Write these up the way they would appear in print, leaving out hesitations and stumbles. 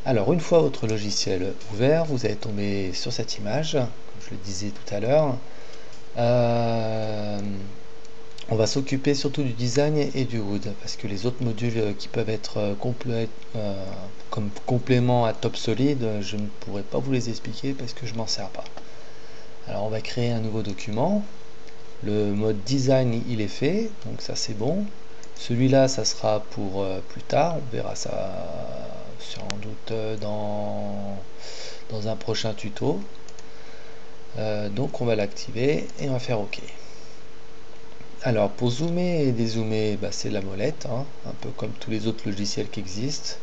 Alors, une fois votre logiciel ouvert, vous allez tomber sur cette image, comme je le disais tout à l'heure. On va s'occuper surtout du design et du HUD, parce que les autres modules qui peuvent être comme complément à TopSolid, je ne pourrai pas vous les expliquer parce que je m'en sers pas. Alors, on va créer un nouveau document. Le mode design, il est fait, donc ça c'est bon. Celui-là, ça sera pour plus tard. On verra ça sans doute dans un prochain tuto. Donc on va l'activer et on va faire OK. Alors pour zoomer et dézoomer, c'est la molette, hein, un peu comme tous les autres logiciels qui existent.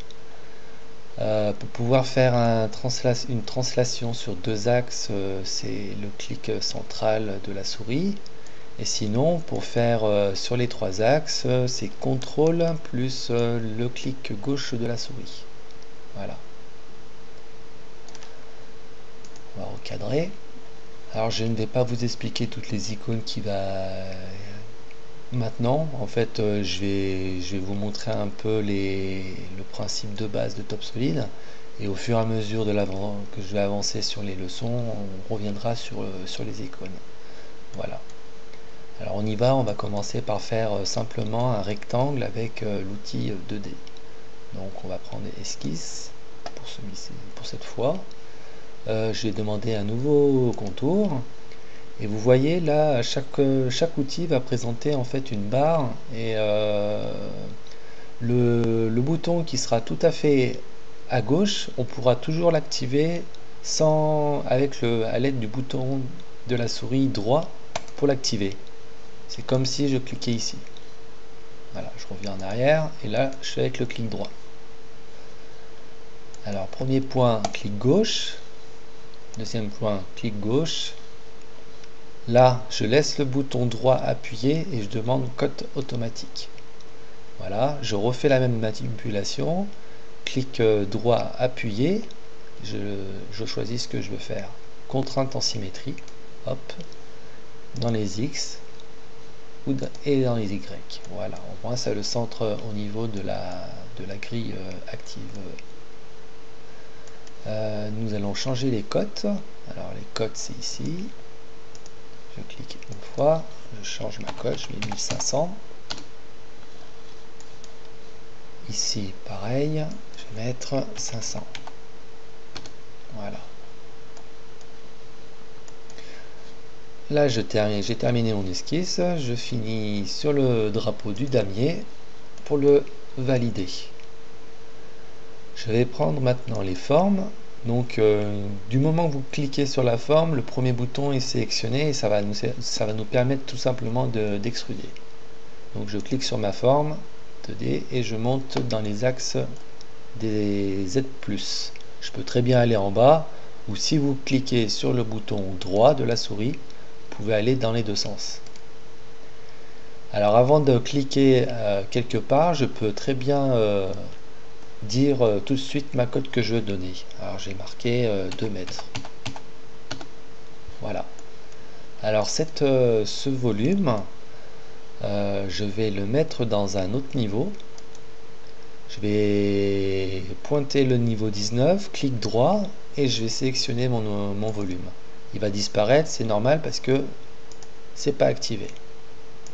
Pour pouvoir faire une translation sur deux axes, c'est le clic central de la souris. Et sinon, pour faire sur les trois axes, c'est CTRL plus le clic gauche de la souris. Voilà. On va recadrer. Alors, je ne vais pas vous expliquer toutes les icônes qui va maintenant. En fait, je vais vous montrer un peu le principe de base de TopSolid. Et au fur et à mesure que je vais avancer sur les leçons, on reviendra sur les icônes. Voilà. Alors on y va, on va commencer par faire simplement un rectangle avec l'outil 2D. Donc on va prendre esquisse pour cette fois. Je vais demander un nouveau contour. Et vous voyez là, chaque outil va présenter en fait une barre. Et le bouton qui sera tout à fait à gauche, on pourra toujours l'activer à l'aide du bouton de la souris droit pour l'activer. C'est comme si je cliquais ici. Voilà, je reviens en arrière et là je fais avec le clic droit. Alors premier point, clic gauche. Deuxième point, clic gauche. Là, je laisse le bouton droit appuyé et je demande code automatique. Voilà, je refais la même manipulation. Clic droit appuyé. Je choisis ce que je veux faire. Contrainte en symétrie. Hop. Dans les X. Et dans les Y. Voilà, au moins ça le centre au niveau de la grille active. Nous allons changer les cotes. Alors les cotes c'est ici. Je clique une fois, je change ma cote, je mets 1500. Ici pareil, je vais mettre 500. Voilà. Là, j'ai terminé mon esquisse. Je finis sur le drapeau du damier pour le valider. Je vais prendre maintenant les formes. Donc, du moment que vous cliquez sur la forme, le premier bouton est sélectionné et ça va nous permettre tout simplement d'extruder. Donc, je clique sur ma forme 2D et je monte dans les axes des Z+. Je peux très bien aller en bas ou si vous cliquez sur le bouton droit de la souris, vous pouvez aller dans les deux sens. Alors avant de cliquer quelque part, je peux très bien dire tout de suite ma cote que je veux donner. Alors j'ai marqué 2 mètres. Voilà. Alors ce volume, je vais le mettre dans un autre niveau. Je vais pointer le niveau 19, clic droit et je vais sélectionner mon volume. Il va disparaître, c'est normal parce que c'est pas activé.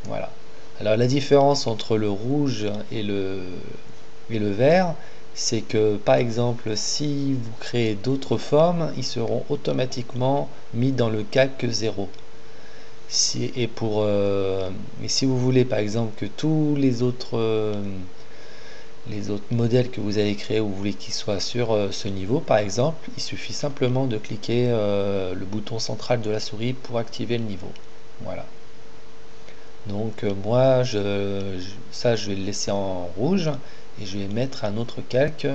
Voilà. Alors la différence entre le rouge et le vert, c'est que par exemple si vous créez d'autres formes, ils seront automatiquement mis dans le calque 0. Et si vous voulez par exemple que tous les autres modèles que vous avez créés, vous voulez qu'ils soient sur ce niveau par exemple, il suffit simplement de cliquer le bouton central de la souris pour activer le niveau. Voilà. Donc moi, ça je vais le laisser en rouge et je vais mettre un autre calque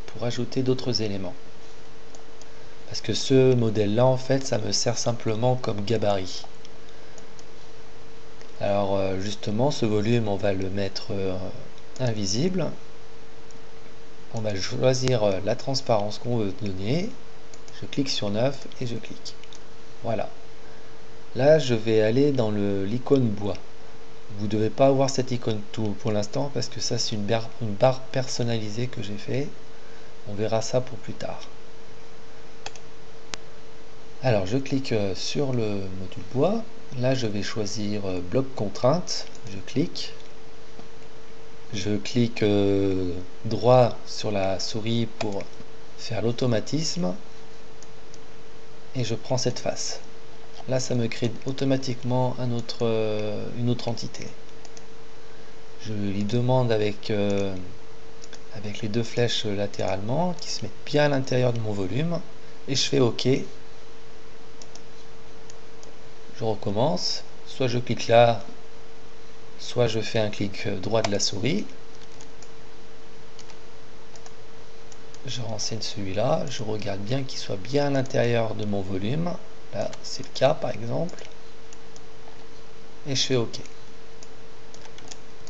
pour ajouter d'autres éléments. Parce que ce modèle-là, en fait, ça me sert simplement comme gabarit. Alors justement, ce volume, on va le mettre invisible. On va choisir la transparence qu'on veut donner. Je clique sur 9 et je clique. Voilà. Là, je vais aller dans l'icône bois. Vous ne devez pas avoir cette icône tout pour l'instant parce que ça, c'est une barre personnalisée que j'ai fait. On verra ça pour plus tard. Alors je clique sur le module bois. Là je vais choisir bloc contrainte. Je clique droit sur la souris pour faire l'automatisme. Et je prends cette face. Là ça me crée automatiquement une autre entité. Je lui demande avec les deux flèches latéralement qui se mettent bien à l'intérieur de mon volume. Et je fais OK. Je recommence, soit je clique là, soit je fais un clic droit de la souris. Je renseigne celui-là, je regarde bien qu'il soit bien à l'intérieur de mon volume. Là, c'est le cas par exemple. Et je fais OK.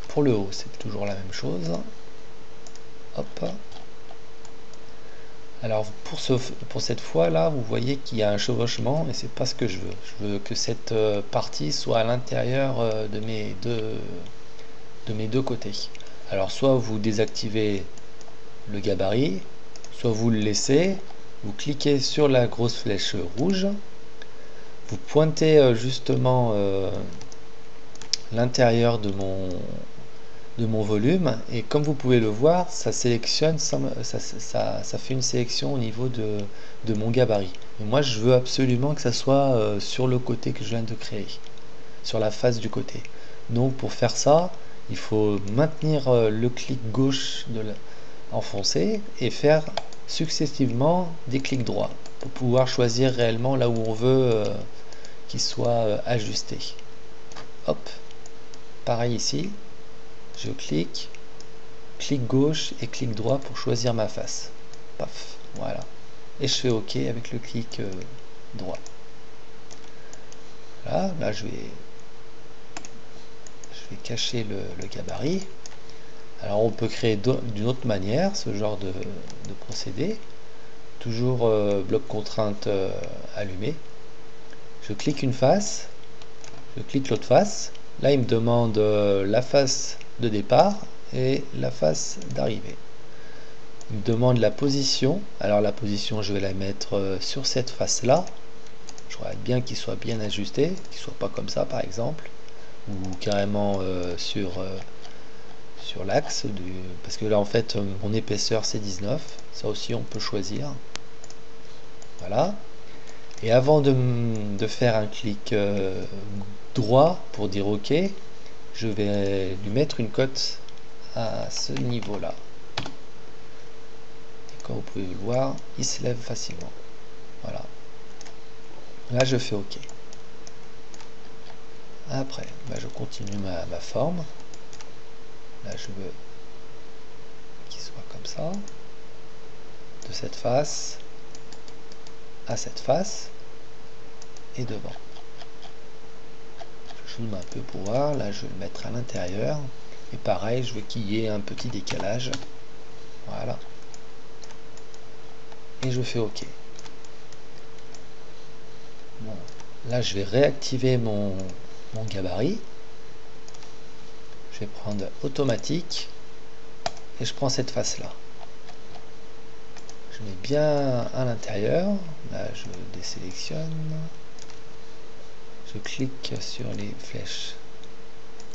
Pour le haut, c'est toujours la même chose. Hop. Alors pour cette fois là, vous voyez qu'il y a un chevauchement et c'est pas ce que je veux. Je veux que cette partie soit à l'intérieur de mes deux côtés. Alors soit vous désactivez le gabarit, soit vous le laissez, vous cliquez sur la grosse flèche rouge, vous pointez justement l'intérieur de mon volume et comme vous pouvez le voir, ça sélectionne, ça fait une sélection au niveau de mon gabarit. Et moi je veux absolument que ça soit sur le côté que je viens de créer, sur la face du côté. Donc pour faire ça, il faut maintenir le clic gauche enfoncé et faire successivement des clics droits pour pouvoir choisir réellement là où on veut qu'il soit ajusté. Hop, pareil ici. Je clique gauche et clic droit pour choisir ma face. Paf, voilà. Et je fais OK avec le clic droit. Voilà, là je vais cacher le gabarit. Alors on peut créer d'une autre manière ce genre de procédé. Toujours bloc contrainte allumé. Je clique une face, je clique l'autre face. Là il me demande la face de départ et la face d'arrivée. Il me demande la position. Alors la position je vais la mettre sur cette face là. Je regarde bien qu'il soit bien ajusté, qu'il soit pas comme ça par exemple, ou carrément sur l'axe parce que là en fait mon épaisseur c'est 19. Ça aussi on peut choisir. Voilà. Et avant de faire un clic droit pour dire OK, je vais lui mettre une cote à ce niveau là. Et comme vous pouvez le voir, il se lève facilement. Voilà. Là je fais OK. Après, je continue ma forme. Là je veux qu'il soit comme ça. De cette face à cette face et devant. Je zoome un peu pour voir. Là je vais le mettre à l'intérieur. Et pareil, je veux qu'il y ait un petit décalage. Voilà. Et je fais OK. Bon, là je vais réactiver mon gabarit. Je vais prendre automatique et je prends cette face là. Je mets bien à l'intérieur. Là je désélectionne. Je clique sur les flèches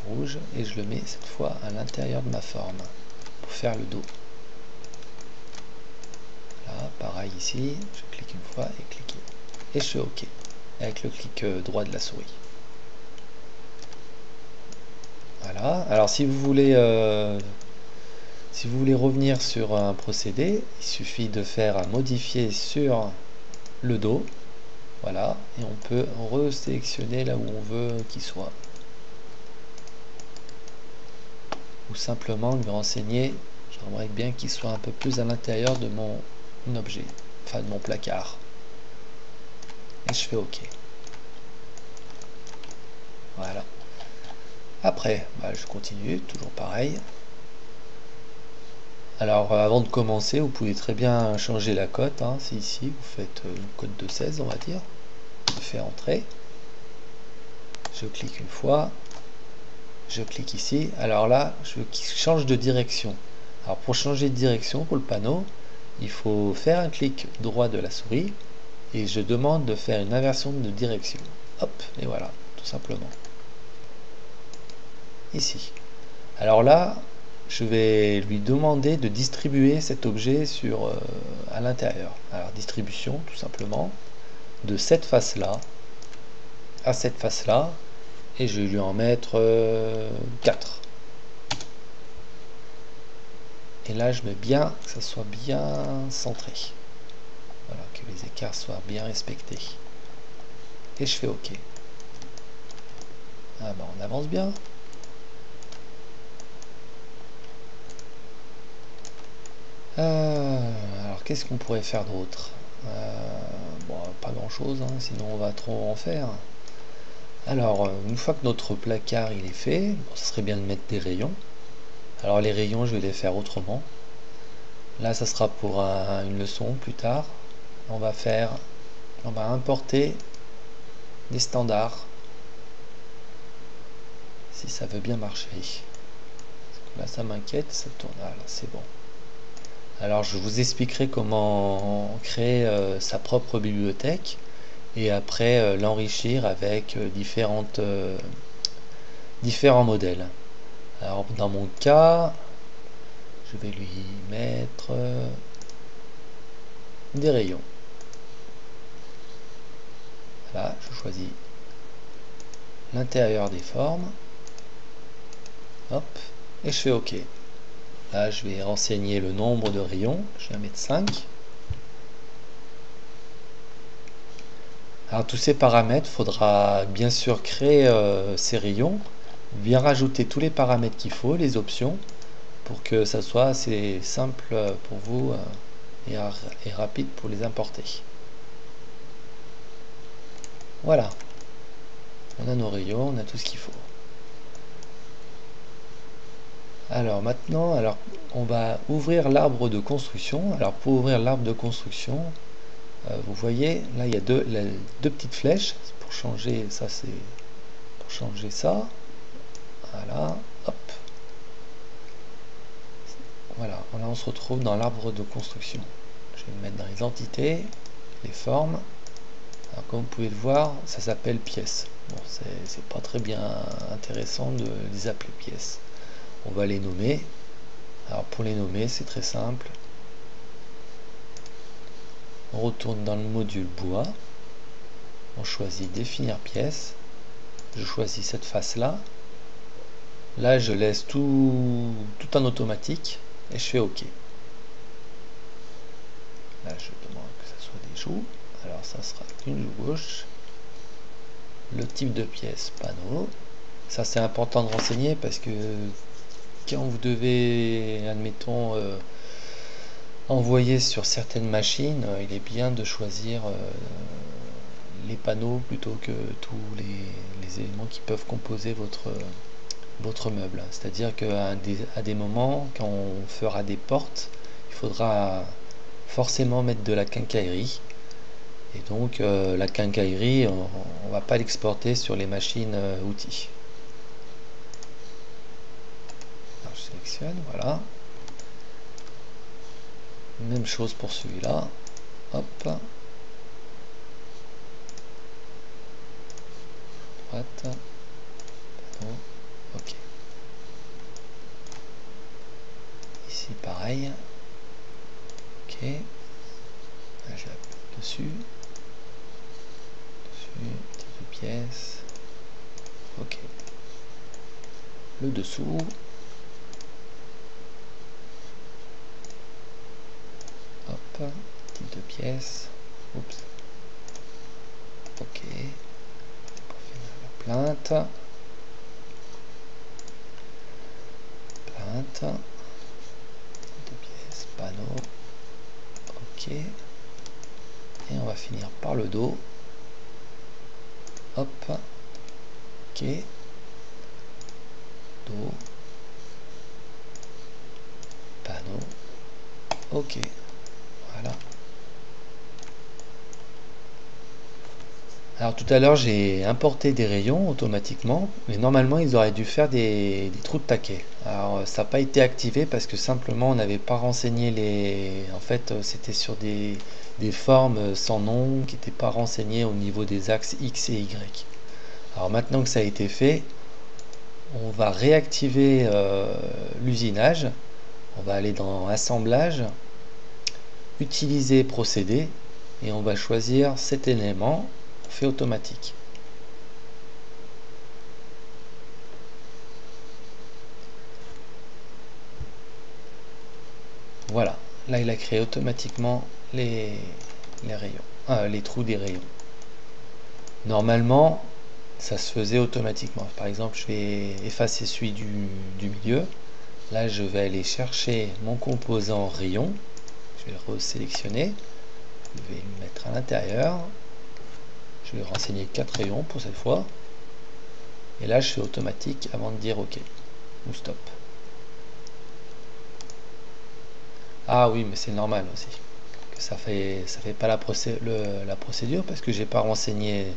rouges et je le mets cette fois à l'intérieur de ma forme pour faire le dos. Là, pareil ici, je clique une fois et cliquer. Et je fais OK avec le clic droit de la souris. Voilà. Alors si vous voulez revenir sur un procédé, il suffit de faire un modifier sur le dos. Voilà, et on peut resélectionner là où on veut qu'il soit. Ou simplement lui renseigner, j'aimerais bien qu'il soit un peu plus à l'intérieur de mon objet, enfin de mon placard. Et je fais OK. Voilà. Après, je continue, toujours pareil. Alors avant de commencer, vous pouvez très bien changer la cote. C'est ici, vous faites une cote de 16, on va dire. Je fais entrer. Je clique une fois. Je clique ici. Alors là, je veux qu'il change de direction. Alors pour changer de direction, pour le panneau, il faut faire un clic droit de la souris et je demande de faire une inversion de direction. Hop, et voilà, tout simplement. Ici. Alors là, je vais lui demander de distribuer cet objet à l'intérieur. Alors distribution, tout simplement, de cette face-là à cette face-là, et je vais lui en mettre 4. Et là, je mets bien que ça soit bien centré. Voilà, que les écarts soient bien respectés. Et je fais OK. Ah ben, on avance bien. Alors, qu'est-ce qu'on pourrait faire d'autre? Bon, pas grand-chose, hein, sinon on va trop en faire. Alors, une fois que notre placard il est fait, bon, ce serait bien de mettre des rayons. Alors les rayons, je vais les faire autrement. Là, ça sera pour une leçon plus tard. On va importer des standards. Si ça veut bien marcher. Là, ça m'inquiète, ça tourne. Là, c'est bon. Alors, je vous expliquerai comment créer sa propre bibliothèque et après l'enrichir avec différents modèles. Alors, dans mon cas, je vais lui mettre des rayons. Là, je choisis l'intérieur des formes. Hop, et je fais OK. Là, je vais renseigner le nombre de rayons. Je vais en mettre 5. Alors, tous ces paramètres, il faudra bien sûr créer ces rayons, bien rajouter tous les paramètres qu'il faut, les options, pour que ça soit assez simple pour vous et rapide pour les importer. Voilà. On a nos rayons, on a tout ce qu'il faut. Alors maintenant, on va ouvrir l'arbre de construction. Alors pour ouvrir l'arbre de construction, vous voyez, là il y a deux petites flèches pour changer ça. C'est pour changer ça. Voilà, hop. Voilà, là on se retrouve dans l'arbre de construction. Je vais me mettre dans les entités, les formes. Alors comme vous pouvez le voir, ça s'appelle pièces. Bon, c'est pas très bien intéressant de les appeler pièces. On va les nommer. Alors pour les nommer, c'est très simple. On retourne dans le module bois. On choisit définir pièce. Je choisis cette face là. Là, je laisse tout en automatique et je fais OK. Là, je demande que ça soit des joues. Alors, ça sera une joue gauche. Le type de pièce, panneau. Ça, c'est important de renseigner parce que quand vous devez, admettons, envoyer sur certaines machines, il est bien de choisir les panneaux plutôt que tous les éléments qui peuvent composer votre meuble. C'est-à-dire qu'à des moments, quand on fera des portes, il faudra forcément mettre de la quincaillerie. Et donc la quincaillerie, on ne va pas l'exporter sur les machines outils. Alors, je sélectionne, voilà. Même chose pour celui-là. Hop. Droite. Pardon. OK. Ici, pareil. OK. Là, j'appuie dessus. Type de pièce. OK. Le dessous. Hop. Type de pièce. Oups. OK. Pour finir la plainte. Plainte. Type de pièce. Panneau. OK. Et on va finir par le dos. Hop. OK. Dos. Panneau. OK. Voilà. Alors tout à l'heure j'ai importé des rayons automatiquement, mais normalement ils auraient dû faire des trous de taquet. Alors ça n'a pas été activé parce que simplement on n'avait pas renseigné les... En fait c'était sur des formes sans nom qui n'étaient pas renseignées au niveau des axes X et Y. Alors maintenant que ça a été fait, on va réactiver l'usinage. On va aller dans assemblage, utiliser procédé et on va choisir cet élément. Fait automatique. Voilà, là il a créé automatiquement les rayons, les trous des rayons. Normalement, ça se faisait automatiquement. Par exemple, je vais effacer celui du milieu. Là, je vais aller chercher mon composant rayon. Je vais le resélectionner. Je vais le mettre à l'intérieur. Je vais renseigner 4 rayons pour cette fois. Et là, je fais automatique avant de dire OK ou stop. Ah oui, mais c'est normal aussi que ça fait pas la procédure parce que j'ai pas renseigné.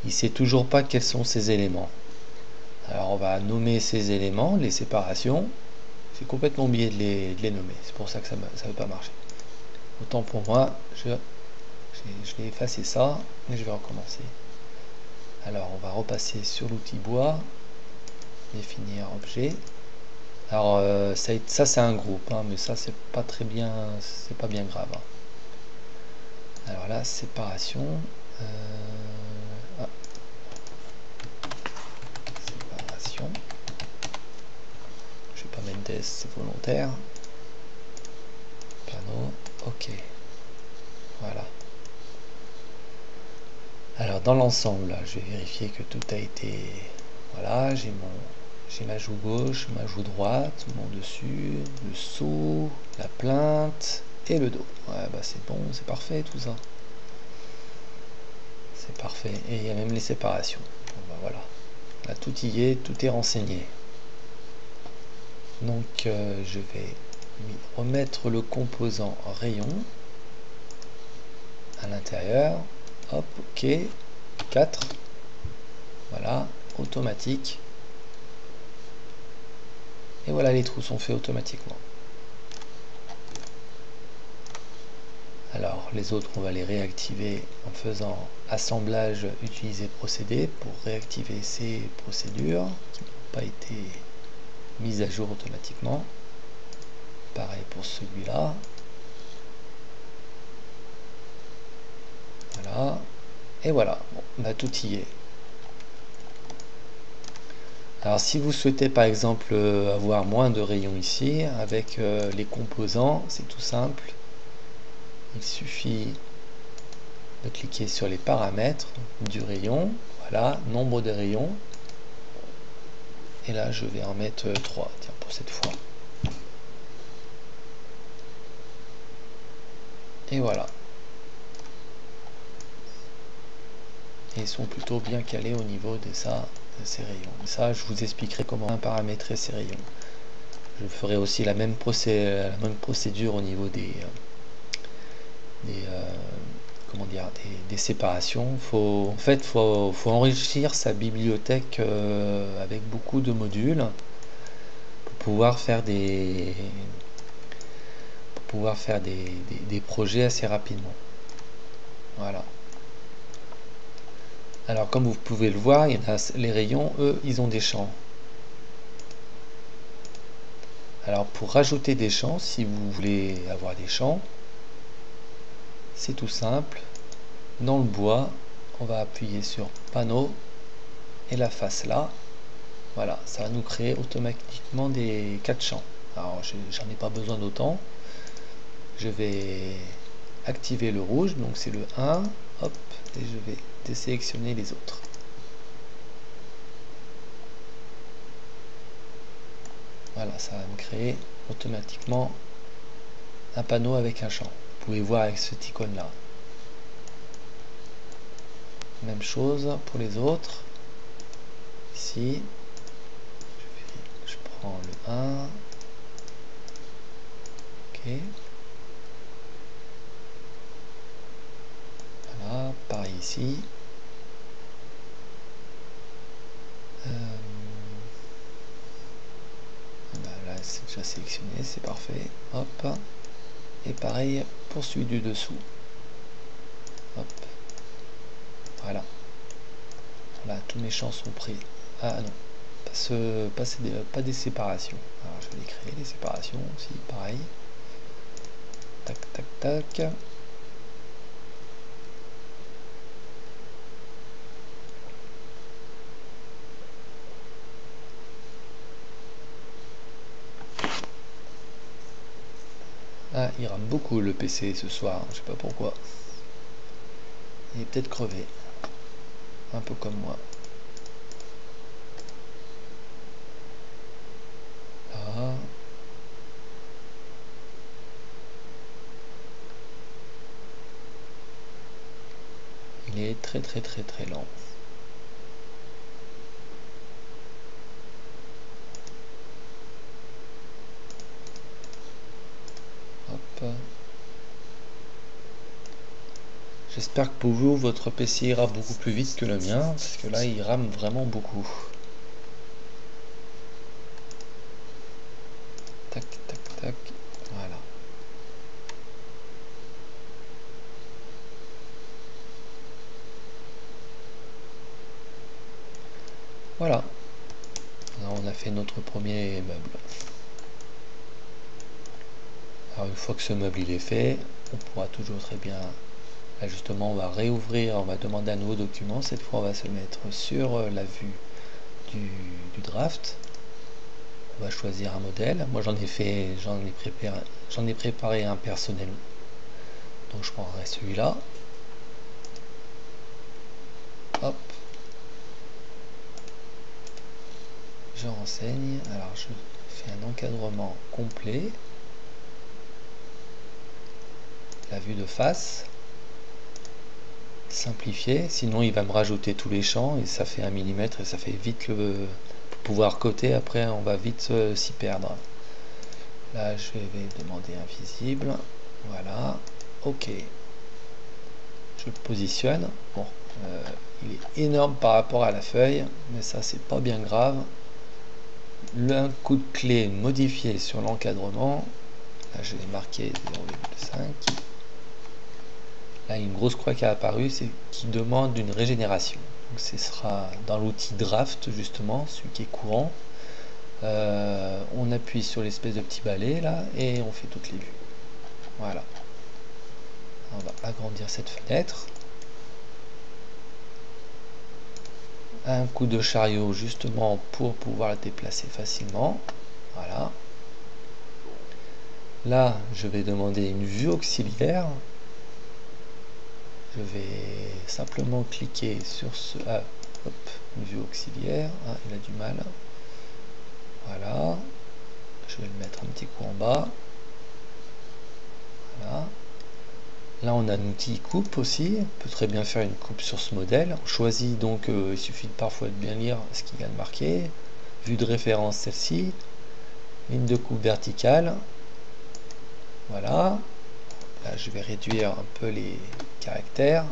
Il sait toujours pas quels sont ces éléments. Alors on va nommer ces éléments, les séparations. J'ai complètement oublié de les nommer. C'est pour ça que ça veut pas marcher. Autant pour moi, je vais effacer ça et je vais recommencer. Alors on va repasser sur l'outil bois, définir objet. Alors ça c'est un groupe, hein, mais ça c'est pas très bien, c'est pas bien grave. Hein. Alors là, séparation. Séparation. Je vais pas mettre des, c'est volontaire. Panneau, ok. Voilà. Alors dans l'ensemble, je vais vérifier que tout a été. Voilà, j'ai ma joue gauche, ma joue droite, mon dessus, le sceau, la plainte et le dos. Ouais, bah c'est bon, c'est parfait tout ça. C'est parfait. Et il y a même les séparations. Bon, bah voilà. Là, tout y est, tout est renseigné. Donc je vais remettre le composant rayon à l'intérieur. Hop, ok. 4. Voilà, automatique. Et voilà, les trous sont faits automatiquement. Alors les autres, on va les réactiver en faisant assemblage, utiliser procédé pour réactiver ces procédures qui n'ont pas été mises à jour automatiquement. Pareil pour celui-là. Voilà. Et voilà, bon, bah, tout y est. Alors si vous souhaitez par exemple avoir moins de rayons ici, avec les composants, c'est tout simple. Il suffit de cliquer sur les paramètres du rayon. Voilà, nombre de rayons. Et là, je vais en mettre 3, tiens, pour cette fois. Et voilà. Et ils sont plutôt bien calés au niveau de ces rayons. Et ça, je vous expliquerai comment paramétrer ces rayons. Je ferai aussi la même procédure au niveau des séparations. En fait, faut enrichir sa bibliothèque avec beaucoup de modules pour pouvoir faire des projets assez rapidement. Voilà. Alors comme vous pouvez le voir, les rayons, eux, ils ont des champs. Alors pour rajouter des champs, si vous voulez avoir des champs, c'est tout simple. Dans le bois, on va appuyer sur panneau et la face là. Voilà, ça va nous créer automatiquement des 4 champs. Alors j'en ai pas besoin d'autant. Je vais activer le rouge, donc c'est le 1, hop, et je vais désélectionner les autres. Voilà, ça va me créer automatiquement un panneau avec un champ. Vous pouvez voir avec cette icône là. Même chose pour les autres. Ici, je prends le 1. Ok. Voilà, pareil ici. Là c'est déjà sélectionné, c'est parfait. Hop. Et pareil pour celui du dessous. Hop. Voilà. Voilà, tous mes champs sont pris. Ah non, pas des séparations. Alors je vais les créer, les séparations aussi, pareil. Tac, tac, tac. Ah, il rame beaucoup le PC ce soir, je sais pas pourquoi. Il est peut-être crevé. Un peu comme moi. Là. Il est très lent. Hop. J'espère que pour vous, votre PC ira beaucoup plus vite que le mien, parce que là, il rame vraiment beaucoup. Tac, tac, tac. Voilà. Voilà. Là, on a fait notre premier meuble. Alors, une fois que ce meuble il est fait, on pourra toujours très bien... Là, justement, on va réouvrir, on va demander un nouveau document. Cette fois, on va se mettre sur la vue du draft. On va choisir un modèle. Moi, j'en ai préparé un personnel. Donc, je prendrai celui-là. Hop. Je renseigne. Alors, je fais un encadrement complet. La vue de face. Simplifier. Sinon, il va me rajouter tous les champs et ça fait 1 mm et ça fait vite le... Pour pouvoir coter, après, on va vite s'y perdre. Là, je vais demander invisible. Voilà. OK. Je le positionne. Bon, il est énorme par rapport à la feuille, mais ça, c'est pas bien grave. Un coup de clé modifié sur l'encadrement. Là, je vais marquer 0,5. Là, une grosse croix qui a apparu, c'est qui demande une régénération. Donc, ce sera dans l'outil draft, justement, celui qui est courant. On appuie sur l'espèce de petit balai là et on fait toutes les vues. Voilà. On va agrandir cette fenêtre. Un coup de chariot justement pour pouvoir le déplacer facilement. Voilà. Là, je vais demander une vue auxiliaire. Je vais simplement cliquer sur ce... Ah, hop, une vue auxiliaire. Ah, il a du mal. Voilà. Je vais le mettre un petit coup en bas. Voilà. Là, on a un outil coupe aussi. On peut très bien faire une coupe sur ce modèle. On choisit donc, il suffit parfois de bien lire ce qu'il y a de marqué. Vue de référence, celle-ci. Ligne de coupe verticale. Voilà. Là, je vais réduire un peu les caractères.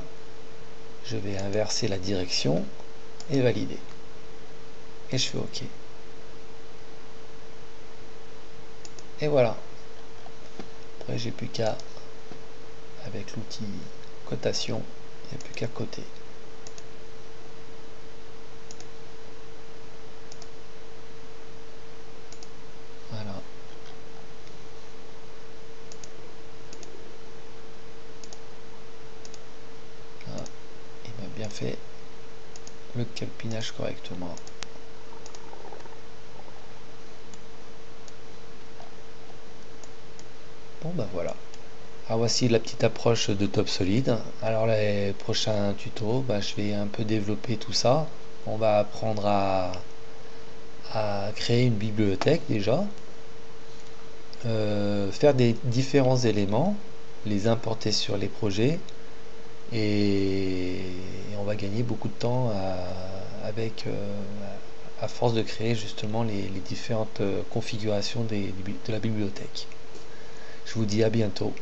Je vais inverser la direction et valider. Et je fais OK. Et voilà. Après, j'ai plus qu'à, avec l'outil cotation, il n'y a plus qu'à coter. Voilà. Ah, il m'a bien fait le calpinage correctement. Bon bah voilà. Alors voici la petite approche de TopSolid. Alors les prochains tutos, je vais un peu développer tout ça. On va apprendre à créer une bibliothèque déjà, faire des différents éléments, les importer sur les projets et on va gagner beaucoup de temps à force de créer justement les différentes configurations de la bibliothèque. Je vous dis à bientôt.